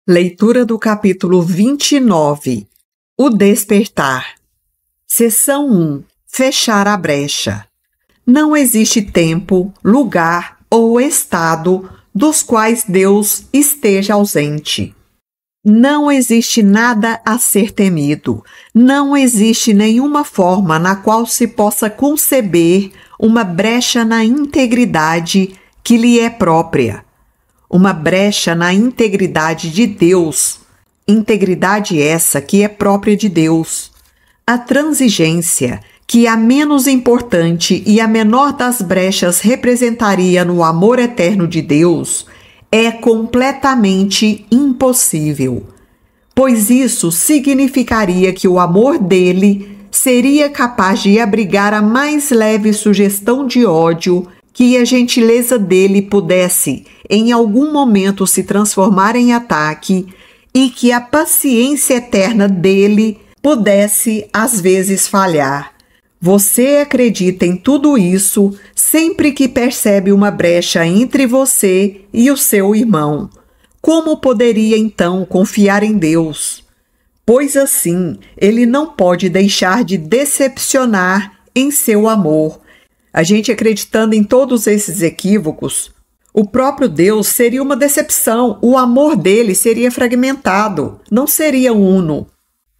Leitura do capítulo 29. O despertar. Seção 1. Fechar a brecha. Não existe tempo, lugar ou estado dos quais Deus esteja ausente. Não existe nada a ser temido. Não existe nenhuma forma na qual se possa conceber uma brecha na integridade que lhe é própria. Uma brecha na integridade de Deus, integridade essa que é própria de Deus. A transigência, que a menos importante e a menor das brechas representaria no amor eterno de Deus, é completamente impossível, pois isso significaria que o amor dele seria capaz de abrigar a mais leve sugestão de ódio que a gentileza dele pudesse, em algum momento, se transformar em ataque e que a paciência eterna dele pudesse, às vezes, falhar. Você acredita em tudo isso sempre que percebe uma brecha entre você e o seu irmão. Como poderia, então, confiar em Deus? Pois assim, ele não pode deixar de decepcionar em seu amor. A gente acreditando em todos esses equívocos, o próprio Deus seria uma decepção, o amor dele seria fragmentado, não seria uno.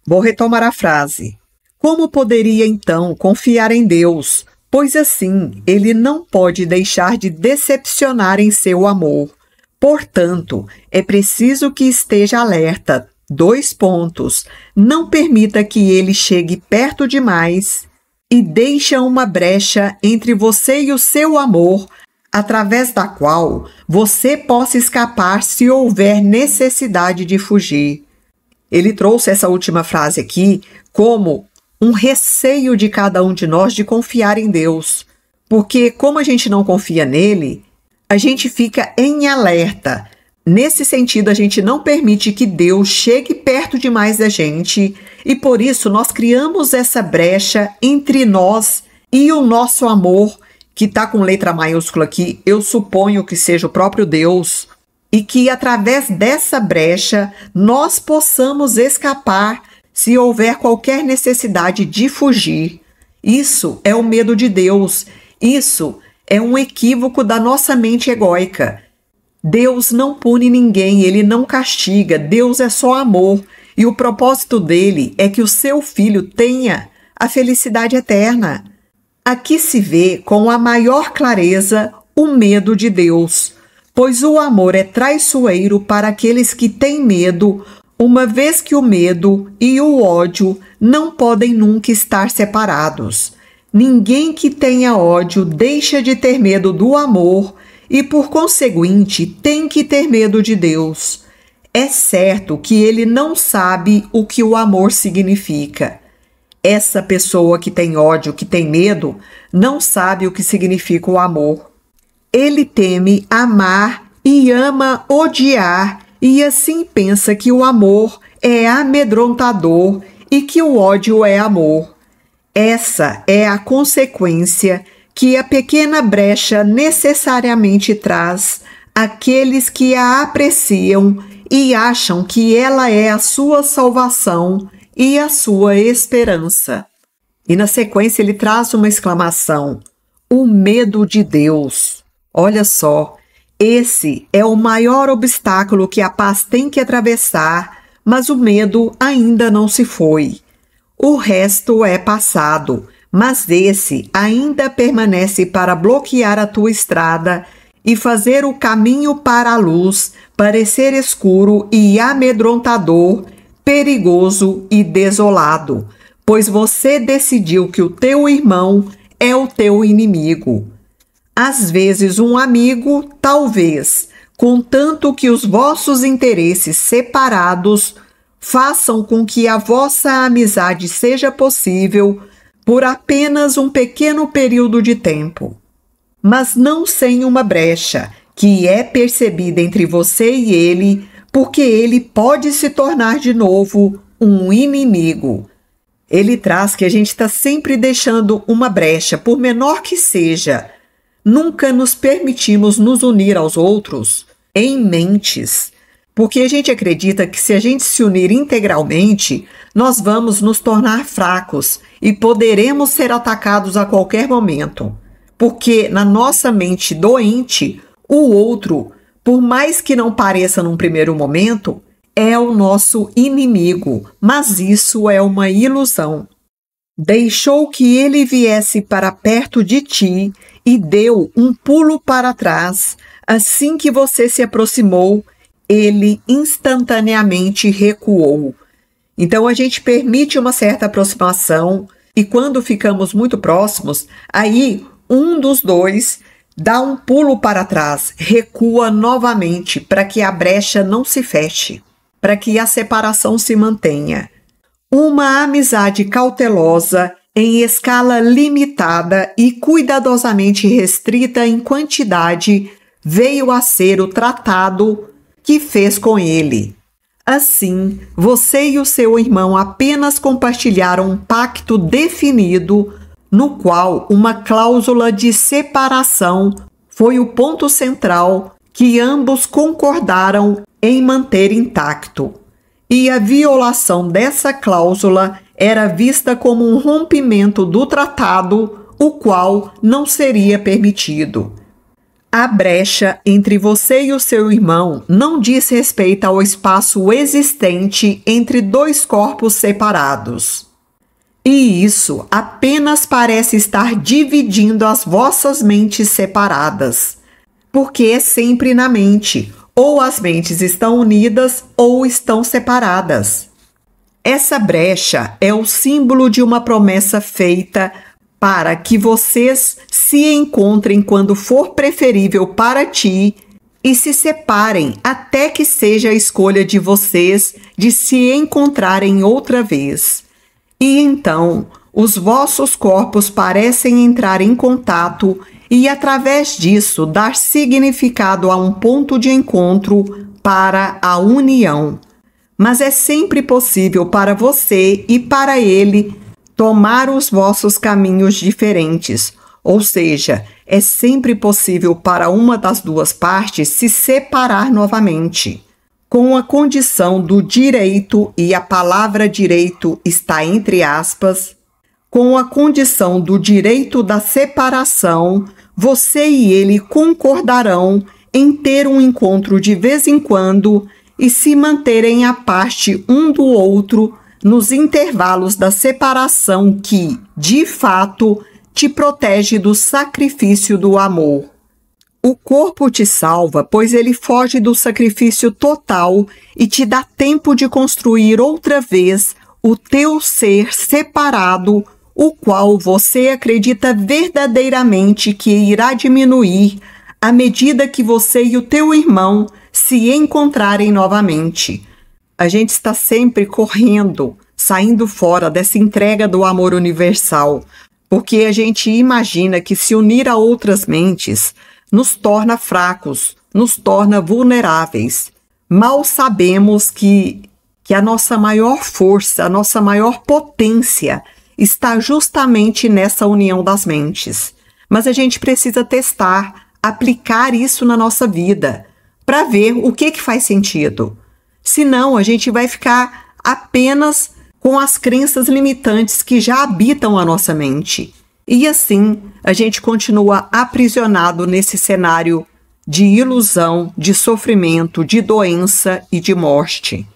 Vou retomar a frase. Como poderia então confiar em Deus? Pois assim, ele não pode deixar de decepcionar em seu amor. Portanto, é preciso que esteja alerta. 2 pontos. Não permita que ele chegue perto demais e deixa uma brecha entre você e o seu amor, através da qual você possa escapar se houver necessidade de fugir. Ele trouxe essa última frase aqui como um receio de cada um de nós de confiar em Deus, porque como a gente não confia nele, a gente fica em alerta. Nesse sentido, a gente não permite que Deus chegue perto demais da gente e, por isso, nós criamos essa brecha entre nós e o nosso amor, que está com letra maiúscula aqui, eu suponho que seja o próprio Deus, e que, através dessa brecha, nós possamos escapar se houver qualquer necessidade de fugir. Isso é o medo de Deus. Isso é um equívoco da nossa mente egóica. Deus não pune ninguém, ele não castiga, Deus é só amor e o propósito dele é que o seu filho tenha a felicidade eterna. Aqui se vê com a maior clareza o medo de Deus, pois o amor é traiçoeiro para aqueles que têm medo, uma vez que o medo e o ódio não podem nunca estar separados. Ninguém que tenha ódio deixa de ter medo do amor e, por conseguinte, tem que ter medo de Deus. É certo que ele não sabe o que o amor significa. Essa pessoa que tem ódio, que tem medo, não sabe o que significa o amor. Ele teme amar e ama odiar, e assim pensa que o amor é amedrontador e que o ódio é amor. Essa é a consequência que a pequena brecha necessariamente traz àqueles que a apreciam e acham que ela é a sua salvação e a sua esperança. E na sequência ele traz uma exclamação: o medo de Deus. Olha só, esse é o maior obstáculo que a paz tem que atravessar, mas o medo ainda não se foi. O resto é passado, mas esse ainda permanece para bloquear a tua estrada e fazer o caminho para a luz parecer escuro e amedrontador, perigoso e desolado, pois você decidiu que o teu irmão é o teu inimigo. Às vezes um amigo, talvez, contanto que os vossos interesses separados façam com que a vossa amizade seja possível por apenas um pequeno período de tempo, mas não sem uma brecha que é percebida entre você e ele, porque ele pode se tornar de novo um inimigo. Ele traz que a gente está sempre deixando uma brecha, por menor que seja. Nunca nos permitimos nos unir aos outros em mentes. Porque a gente acredita que se a gente se unir integralmente, nós vamos nos tornar fracos e poderemos ser atacados a qualquer momento. Porque na nossa mente doente, o outro, por mais que não pareça num primeiro momento, é o nosso inimigo, mas isso é uma ilusão. Deixou que ele viesse para perto de ti e deu um pulo para trás. Assim que você se aproximou, ele instantaneamente recuou. Então a gente permite uma certa aproximação e quando ficamos muito próximos, aí um dos dois dá um pulo para trás, recua novamente para que a brecha não se feche, para que a separação se mantenha. Uma amizade cautelosa, em escala limitada e cuidadosamente restrita em quantidade, veio a ser o tratado que fez com ele. Assim, você e o seu irmão apenas compartilharam um pacto definido, no qual uma cláusula de separação foi o ponto central que ambos concordaram em manter intacto. E a violação dessa cláusula era vista como um rompimento do tratado, o qual não seria permitido. A brecha entre você e o seu irmão não diz respeito ao espaço existente entre dois corpos separados. E isso apenas parece estar dividindo as vossas mentes separadas, porque é sempre na mente. Ou as mentes estão unidas ou estão separadas. Essa brecha é o símbolo de uma promessa feita para que vocês se encontrem quando for preferível para ti e se separem até que seja a escolha de vocês de se encontrarem outra vez. E então, os vossos corpos parecem entrar em contato e, através disso, dar significado a um ponto de encontro para a união. Mas é sempre possível para você e para ele tomar os vossos caminhos diferentes, ou seja, é sempre possível para uma das duas partes se separar novamente, com a condição do direito, e a palavra direito está entre aspas, com a condição do direito da separação, você e ele concordarão em ter um encontro de vez em quando e se manterem à parte um do outro nos intervalos da separação que, de fato, te protege do sacrifício do amor. O corpo te salva, pois ele foge do sacrifício total e te dá tempo de construir outra vez o teu ser separado, o qual você acredita verdadeiramente que irá diminuir à medida que você e o teu irmão se encontrarem novamente. A gente está sempre correndo, saindo fora dessa entrega do amor universal, porque a gente imagina que se unir a outras mentes nos torna fracos, nos torna vulneráveis. Mal sabemos que a nossa maior força, a nossa maior potência está justamente nessa união das mentes. Mas a gente precisa testar, aplicar isso na nossa vida, para ver o que faz sentido. Senão, a gente vai ficar apenas com as crenças limitantes que já habitam a nossa mente. E assim, a gente continua aprisionado nesse cenário de ilusão, de sofrimento, de doença e de morte.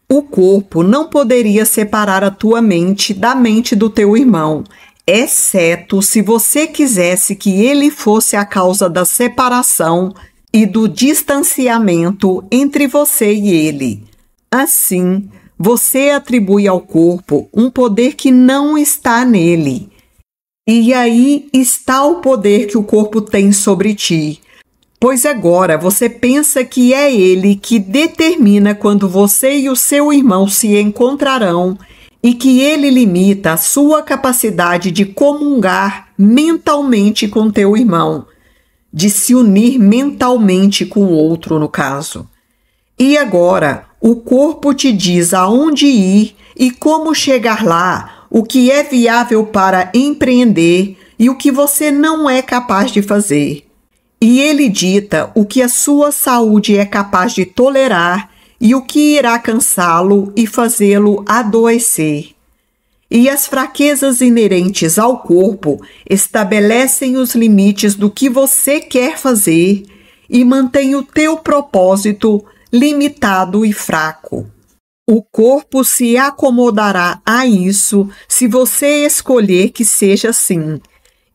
O corpo não poderia separar a tua mente da mente do teu irmão, exceto se você quisesse que ele fosse a causa da separação e do distanciamento entre você e ele. Assim, você atribui ao corpo um poder que não está nele. E aí está o poder que o corpo tem sobre ti. Pois agora você pensa que é ele que determina quando você e o seu irmão se encontrarão e que ele limita a sua capacidade de comungar mentalmente com teu irmão, de se unir mentalmente com o outro, no caso. E agora o corpo te diz aonde ir e como chegar lá, o que é viável para empreender e o que você não é capaz de fazer. E ele dita o que a sua saúde é capaz de tolerar e o que irá cansá-lo e fazê-lo adoecer. E as fraquezas inerentes ao corpo estabelecem os limites do que você quer fazer e mantém o teu propósito limitado e fraco. O corpo se acomodará a isso se você escolher que seja assim.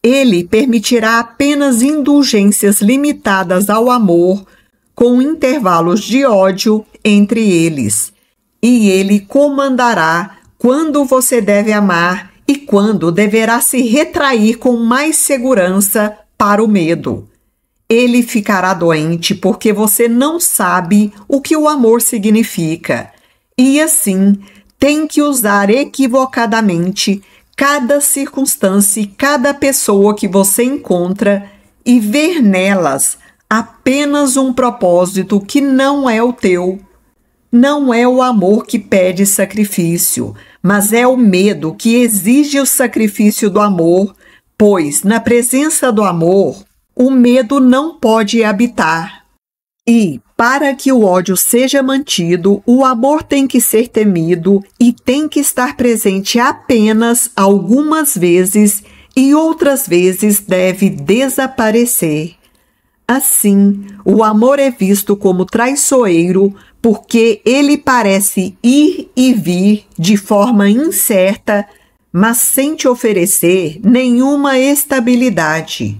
Ele permitirá apenas indulgências limitadas ao amor, com intervalos de ódio entre eles. E ele comandará quando você deve amar e quando deverá se retrair com mais segurança para o medo. Ele ficará doente porque você não sabe o que o amor significa. E assim, tem que usar equivocadamente cada circunstância e cada pessoa que você encontra e ver nelas apenas um propósito que não é o teu. Não é o amor que pede sacrifício, mas é o medo que exige o sacrifício do amor, pois, na presença do amor, o medo não pode habitar. E, para que o ódio seja mantido, o amor tem que ser temido e tem que estar presente apenas algumas vezes e outras vezes deve desaparecer. Assim, o amor é visto como traiçoeiro porque ele parece ir e vir de forma incerta, mas sem te oferecer nenhuma estabilidade.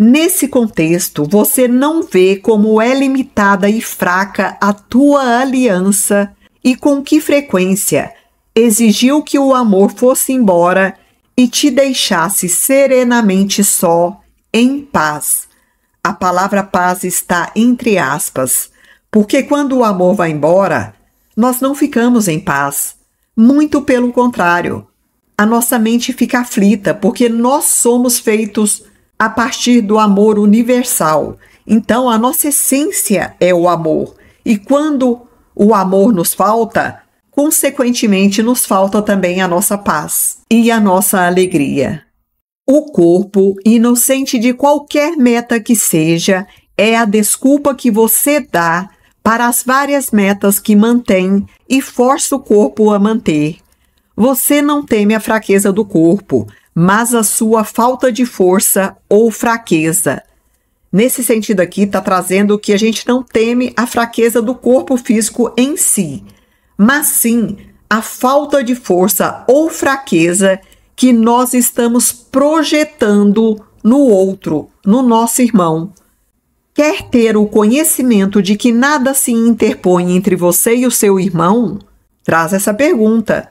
Nesse contexto, você não vê como é limitada e fraca a tua aliança e com que frequência exigiu que o amor fosse embora e te deixasse serenamente só, em paz. A palavra paz está entre aspas, porque quando o amor vai embora, nós não ficamos em paz. Muito pelo contrário, a nossa mente fica aflita porque nós somos feitos a partir do amor universal. Então, a nossa essência é o amor. E quando o amor nos falta, consequentemente nos falta também a nossa paz e a nossa alegria. O corpo, inocente de qualquer meta que seja, é a desculpa que você dá para as várias metas que mantém e força o corpo a manter. Você não teme a fraqueza do corpo, mas a sua falta de força ou fraqueza. Nesse sentido aqui, está trazendo que a gente não teme a fraqueza do corpo físico em si, mas sim a falta de força ou fraqueza que nós estamos projetando no outro, no nosso irmão. Quer ter o conhecimento de que nada se interpõe entre você e o seu irmão? Traz essa pergunta.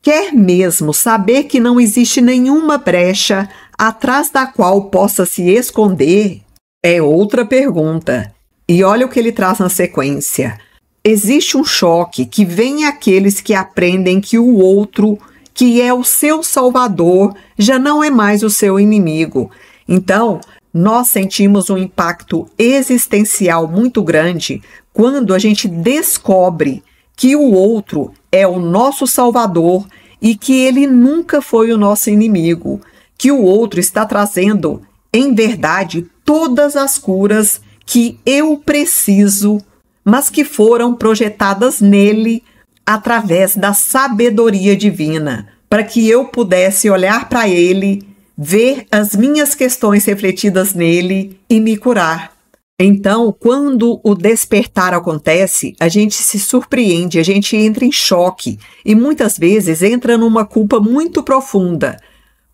Quer mesmo saber que não existe nenhuma brecha atrás da qual possa se esconder? É outra pergunta. E olha o que ele traz na sequência. Existe um choque que vem àqueles que aprendem que o outro, que é o seu salvador, já não é mais o seu inimigo. Então, nós sentimos um impacto existencial muito grande quando a gente descobre que o outro é o nosso salvador e que ele nunca foi o nosso inimigo, que o outro está trazendo, em verdade, todas as curas que eu preciso, mas que foram projetadas nele através da sabedoria divina, para que eu pudesse olhar para ele, ver as minhas questões refletidas nele e me curar. Então, quando o despertar acontece, a gente se surpreende, a gente entra em choque e muitas vezes entra numa culpa muito profunda.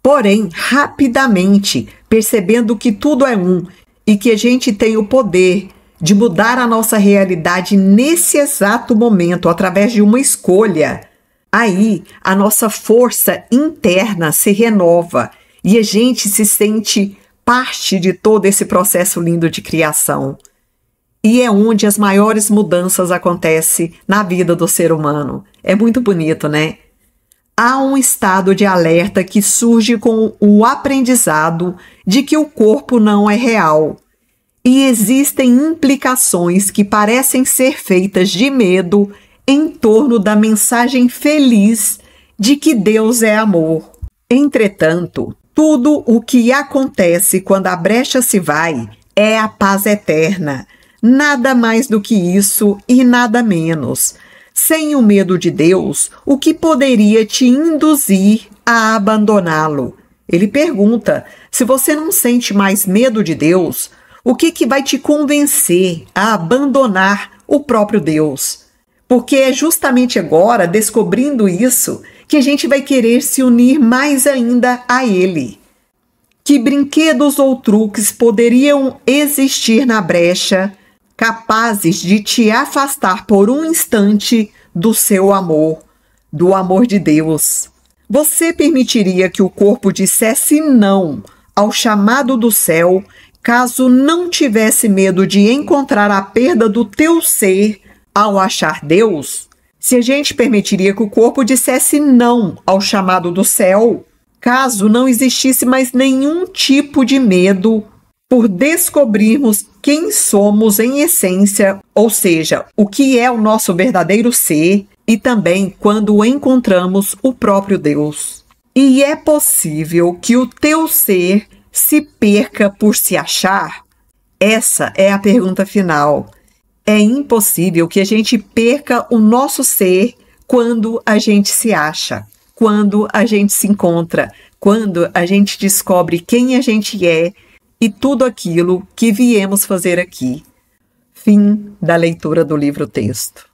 Porém, rapidamente, percebendo que tudo é um e que a gente tem o poder de mudar a nossa realidade nesse exato momento, através de uma escolha, aí a nossa força interna se renova e a gente se sente parte de todo esse processo lindo de criação. E é onde as maiores mudanças acontecem na vida do ser humano. É muito bonito, né? Há um estado de alerta que surge com o aprendizado de que o corpo não é real. E existem implicações que parecem ser feitas de medo em torno da mensagem feliz de que Deus é amor. Entretanto, tudo o que acontece quando a brecha se vai é a paz eterna. Nada mais do que isso e nada menos. Sem o medo de Deus, o que poderia te induzir a abandoná-lo? Ele pergunta: se você não sente mais medo de Deus, o que vai te convencer a abandonar o próprio Deus? Porque é justamente agora, descobrindo isso, que a gente vai querer se unir mais ainda a Ele. Que brinquedos ou truques poderiam existir na brecha, capazes de te afastar por um instante do seu amor, do amor de Deus? Você permitiria que o corpo dissesse não ao chamado do céu, caso não tivesse medo de encontrar a perda do teu ser ao achar Deus? Se a gente permitiria que o corpo dissesse não ao chamado do céu, caso não existisse mais nenhum tipo de medo por descobrirmos quem somos em essência, ou seja, o que é o nosso verdadeiro ser, e também quando encontramos o próprio Deus. E é possível que o teu ser se perca por se achar? Essa é a pergunta final. É impossível que a gente perca o nosso ser quando a gente se acha, quando a gente se encontra, quando a gente descobre quem a gente é e tudo aquilo que viemos fazer aqui. Fim da leitura do livro-texto.